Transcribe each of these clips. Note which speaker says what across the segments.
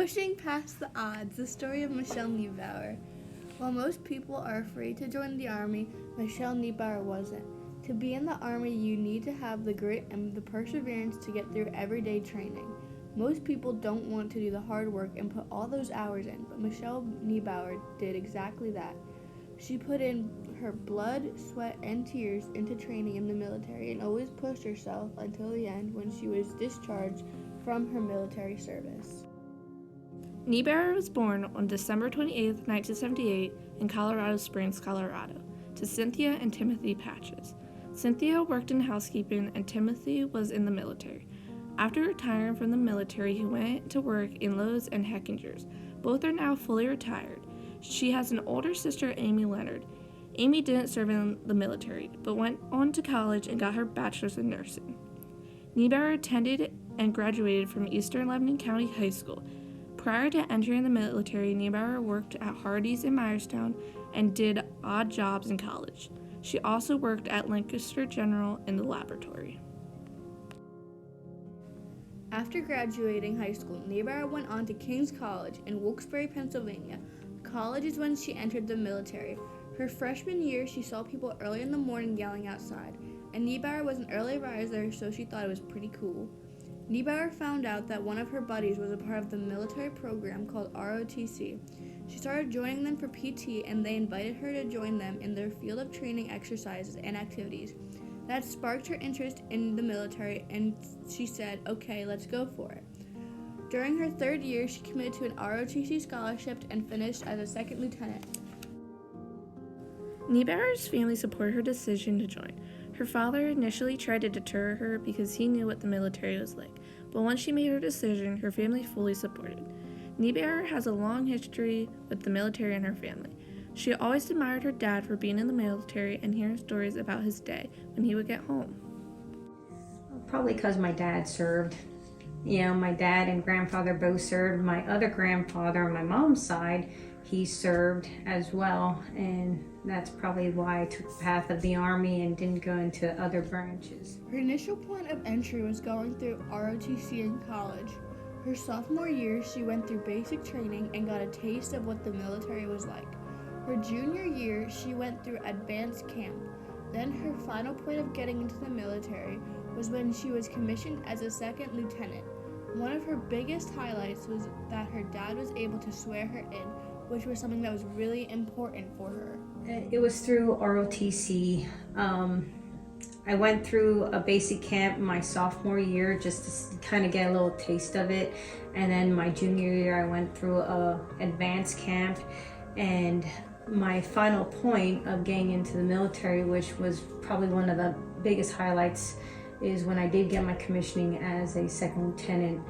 Speaker 1: Pushing past the odds, the story of Michelle Niebauer. While most people are afraid to join the Army, Michelle Niebauer wasn't. To be in the Army, you need to have the grit and the perseverance to get through everyday training. Most people don't want to do the hard work and put all those hours in, but Michelle Niebauer did exactly that. She put in her blood, sweat, and tears into training in the military and always pushed herself until the end when she was discharged from her military service.
Speaker 2: Niebauer was born on December 28, 1978 in Colorado Springs, Colorado, to Cynthia and Timothy Patches. Cynthia worked in housekeeping and Timothy was in the military. After retiring from the military, he went to work in Lowe's and Heckinger's. Both are now fully retired. She has an older sister, Amy Leonard. Amy didn't serve in the military, but went on to college and got her bachelor's in nursing. Niebauer attended and graduated from Eastern Lebanon County High School. Prior to entering the military, Niebauer worked at Hardee's in Myerstown and did odd jobs in college. She also worked at Lancaster General in the laboratory.
Speaker 1: After graduating high school, Niebauer went on to King's College in Wilkes-Barre, Pennsylvania. College is when she entered the military. Her freshman year, she saw people early in the morning yelling outside, and Niebauer was an early riser, so she thought it was pretty cool. Niebauer found out that one of her buddies was a part of the military program called ROTC. She started joining them for PT, and they invited her to join them in their field of training exercises and activities. That sparked her interest in the military, and she said, okay, let's go for it. During her third year, she committed to an ROTC scholarship and finished as a second lieutenant.
Speaker 2: Niebauer's family supported her decision to join. Her father initially tried to deter her because he knew what the military was like, but once she made her decision, her family fully supported. Niebauer has a long history with the military in her family. She always admired her dad for being in the military and hearing stories about his day when he would get home.
Speaker 3: Probably because my dad served. My dad and grandfather both served. My other grandfather on my mom's side, he served as well, and that's probably why I took the path of the Army and didn't go into other branches.
Speaker 1: Her initial point of entry was going through ROTC in college. Her sophomore year, she went through basic training and got a taste of what the military was like. Her junior year, she went through advanced camp. Then her final point of getting into the military was when she was commissioned as a second lieutenant. One of her biggest highlights was that her dad was able to swear her in, which was something that was really important for her.
Speaker 3: It was through ROTC. I went through a basic camp my sophomore year just to kind of get a little taste of it. And then my junior year, I went through a advanced camp. And my final point of getting into the military, which was probably one of the biggest highlights, is when I did get my commissioning as a second lieutenant.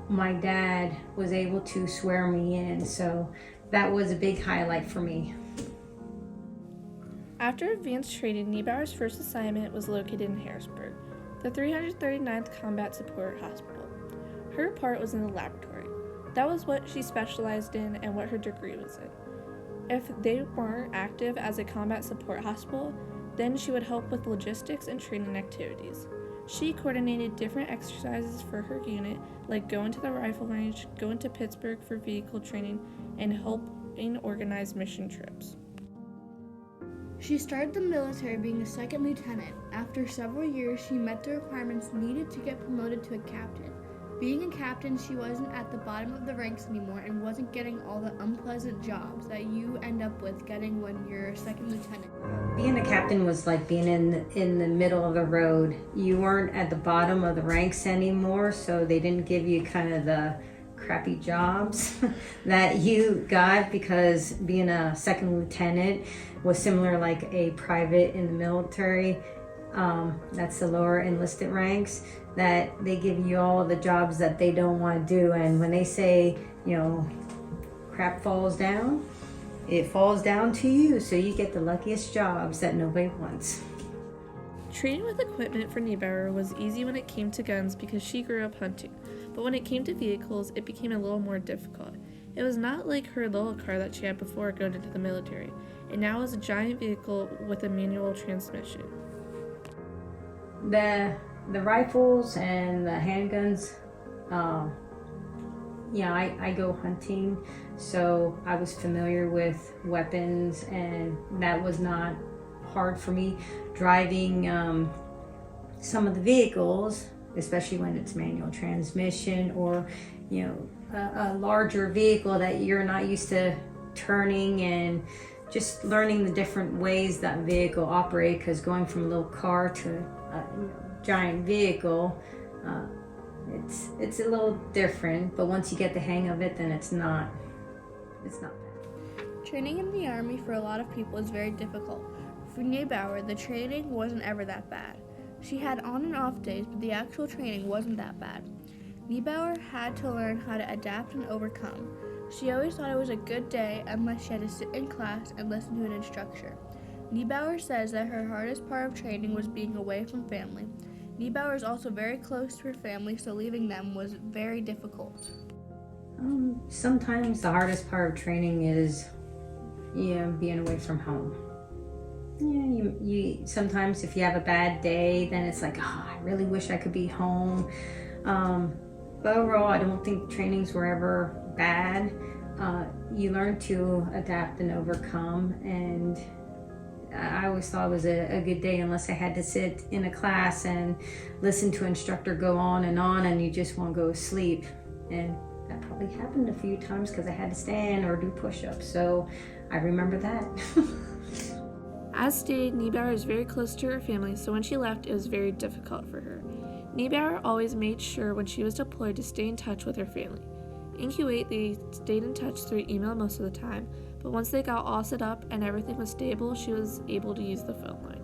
Speaker 3: My dad was able to swear me in, so that was a big highlight for me.
Speaker 2: After advanced training, Niebauer's first assignment was located in Harrisburg, the 339th Combat Support Hospital. Her part was in the laboratory. That was what she specialized in and what her degree was in. If they weren't active as a combat support hospital, then she would help with logistics and training activities. She coordinated different exercises for her unit, like going to the rifle range, going to Pittsburgh for vehicle training, and helping organize mission trips.
Speaker 1: She started the military being a second lieutenant. After several years, she met the requirements needed to get promoted to a captain. Being a captain, she wasn't at the bottom of the ranks anymore and wasn't getting all the unpleasant jobs that you end up with getting when you're a second lieutenant.
Speaker 3: Being a captain was like being in the middle of the road. You weren't at the bottom of the ranks anymore, so they didn't give you kind of the crappy jobs that you got, because being a second lieutenant was similar like a private in the military. That's the lower enlisted ranks, that they give you all the jobs that they don't want to do. And when they say, crap falls down, it falls down to you, so you get the luckiest jobs that nobody wants.
Speaker 2: Training with equipment for Niebauer was easy when it came to guns because she grew up hunting, but when it came to vehicles, it became a little more difficult. It was not like her little car that she had before going into the military. It now is a giant vehicle with a manual transmission.
Speaker 3: The rifles and the handguns, I go hunting, so I was familiar with weapons, and that was not hard for me. Driving some of the vehicles, especially when it's manual transmission or a larger vehicle that you're not used to turning, and just learning the different ways that vehicle operate, because going from a little car to a giant vehicle, it's a little different, but once you get the hang of it, then it's not bad.
Speaker 1: Training in the Army for a lot of people is very difficult. For Niebauer, the training wasn't ever that bad. She had on and off days, but the actual training wasn't that bad. Niebauer had to learn how to adapt and overcome. She always thought it was a good day unless she had to sit in class and listen to an instructor. Niebauer says that her hardest part of training was being away from family. Niebauer is also very close to her family, so leaving them was very difficult.
Speaker 3: Sometimes the hardest part of training is being away from home. You sometimes if you have a bad day, then it's like, I really wish I could be home. But overall, I don't think trainings were ever bad. You learn to adapt and overcome, and I always thought it was a good day unless I had to sit in a class and listen to an instructor go on, and you just want to go to sleep. And that probably happened a few times because I had to stand or do push-ups, so I remember that.
Speaker 2: As stated, Niebauer is very close to her family, so when she left, it was very difficult for her. Niebauer always made sure when she was deployed to stay in touch with her family. In Kuwait, they stayed in touch through email most of the time, but once they got all set up and everything was stable, she was able to use the phone line.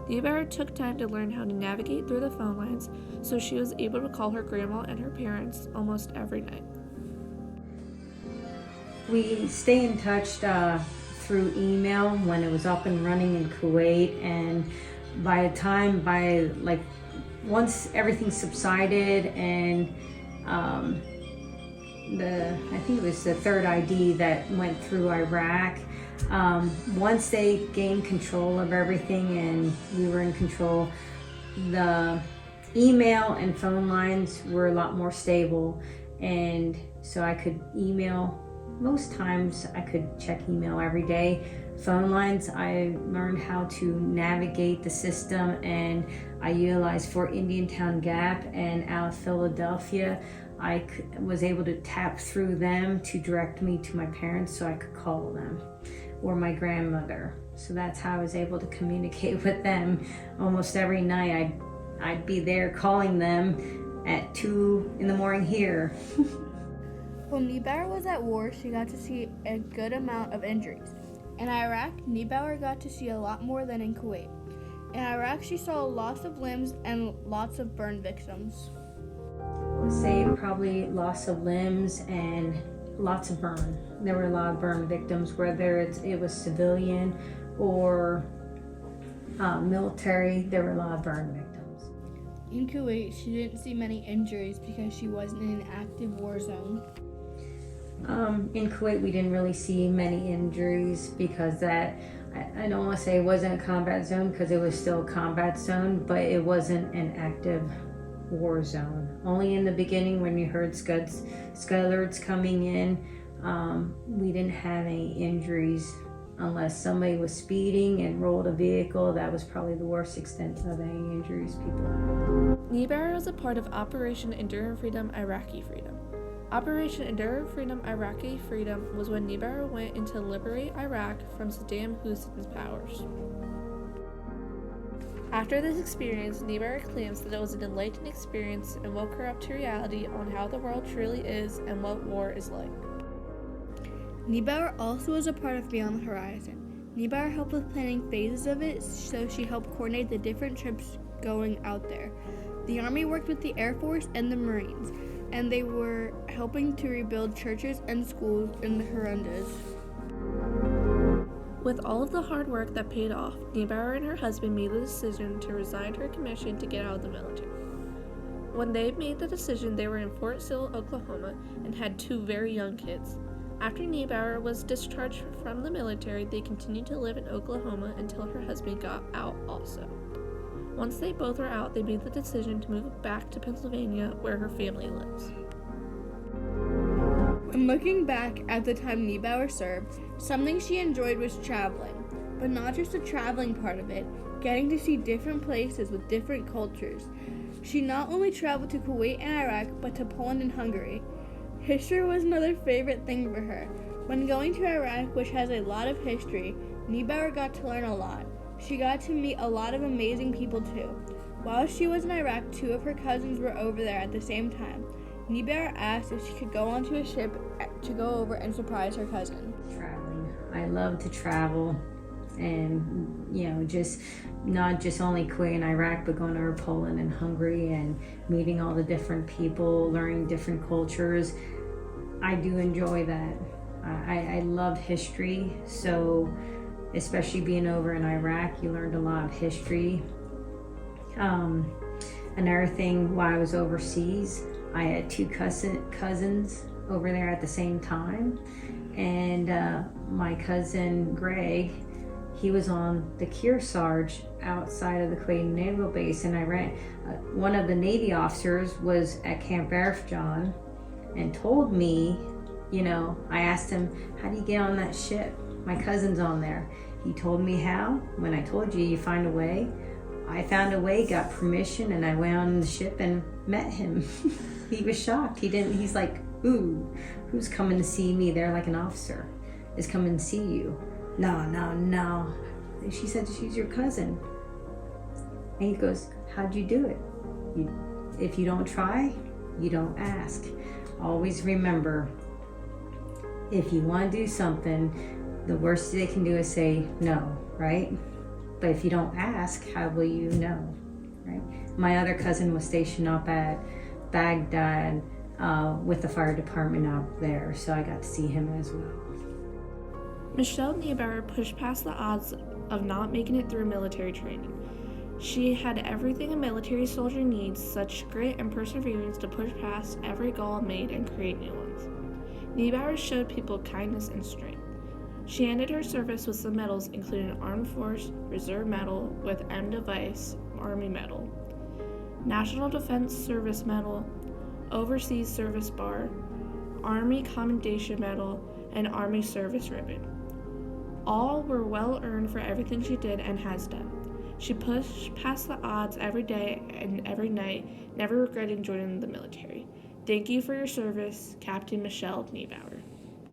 Speaker 2: Niebauer took time to learn how to navigate through the phone lines, so she was able to call her grandma and her parents almost every night.
Speaker 3: We stay in touch through email when it was up and running in Kuwait, and once everything subsided and I think it was the third ID that went through Iraq. Once they gained control of everything and we were in control, the email and phone lines were a lot more stable, and so I could email. Most times I could check email every day. Phone lines, I learned how to navigate the system, and I utilized for Indiantown Gap and out of Philadelphia. I was able to tap through them to direct me to my parents so I could call them, or my grandmother. So that's how I was able to communicate with them. Almost every night I'd be there calling them at 2 a.m. here.
Speaker 1: While Niebauer was at war, she got to see a good amount of injuries. In Iraq, Niebauer got to see a lot more than in Kuwait. In Iraq, she saw loss of limbs and lots of burn victims.
Speaker 3: I would say probably loss of limbs and lots of burn. There were a lot of burn victims, whether it was civilian or military. There were a lot of burn victims.
Speaker 1: In Kuwait, she didn't see many injuries because she wasn't in an active war zone.
Speaker 3: In Kuwait, we didn't really see many injuries because I don't want to say it wasn't a combat zone, because it was still a combat zone, but it wasn't an active war zone. Only in the beginning when you heard scud alerts coming in, we didn't have any injuries unless somebody was speeding and rolled a vehicle. That was probably the worst extent of any injuries people.
Speaker 2: Niebauer was a part of Operation Enduring Freedom, Iraqi Freedom. Operation Enduring Freedom, Iraqi Freedom was when Niebauer went in to liberate Iraq from Saddam Hussein's powers. After this experience, Niebauer claims that it was an enlightening experience and woke her up to reality on how the world truly is and what war is like.
Speaker 1: Niebauer also was a part of Beyond the Horizon. Niebauer helped with planning phases of it, so she helped coordinate the different trips going out there. The Army worked with the Air Force and the Marines, and they were helping to rebuild churches and schools in the Hirundas.
Speaker 2: With all of the hard work that paid off, Niebauer and her husband made the decision to resign her commission to get out of the military. When they made the decision, they were in Fort Sill, Oklahoma, and had 2 very young kids. After Niebauer was discharged from the military, they continued to live in Oklahoma until her husband got out also. Once they both were out, they made the decision to move back to Pennsylvania, where her family lives.
Speaker 1: And looking back at the time Niebauer served, something she enjoyed was traveling. But not just the traveling part of it, getting to see different places with different cultures. She not only traveled to Kuwait and Iraq, but to Poland and Hungary. History was another favorite thing for her. When going to Iraq, which has a lot of history, Niebauer got to learn a lot. She got to meet a lot of amazing people too. While she was in Iraq, 2 of her cousins were over there at the same time. Niebauer asked if she could go onto a ship to go over and surprise her cousin.
Speaker 3: Traveling. I love to travel, and just not just only Kuwait and Iraq, but going over Poland and Hungary and meeting all the different people, learning different cultures. I do enjoy that. I love history, so especially being over in Iraq, you learned a lot of history. Another thing, while I was overseas, I had 2 cousins over there at the same time, and my cousin Greg, he was on the Kearsarge outside of the Kuwait Naval Base, and I ran. One of the Navy officers was at Camp Arifjan and told me, I asked him, how do you get on that ship? My cousin's on there. He told me how. When I told you, you find a way. I found a way, got permission, and I went on the ship and met him. He was shocked. He's like, ooh, who's coming to see me? They're like, an officer is coming to see you. No. She said, she's your cousin. And he goes, how'd you do it? If you don't try, you don't ask. Always remember, if you want to do something, the worst they can do is say no, right? But if you don't ask, how will you know, right? My other cousin was stationed up at Baghdad with the fire department out there, so I got to see him as well.
Speaker 2: Michelle Niebauer pushed past the odds of not making it through military training. She had everything a military soldier needs, such grit and perseverance to push past every goal made and create new ones. Niebauer showed people kindness and strength. She ended her service with some medals, including Armed Force Reserve Medal with M. Device Army Medal, National Defense Service Medal, Overseas Service Bar, Army Commendation Medal, and Army Service Ribbon. All were well earned for everything she did and has done. She pushed past the odds every day and every night, never regretting joining the military. Thank you for your service, Captain Michelle Niebauer.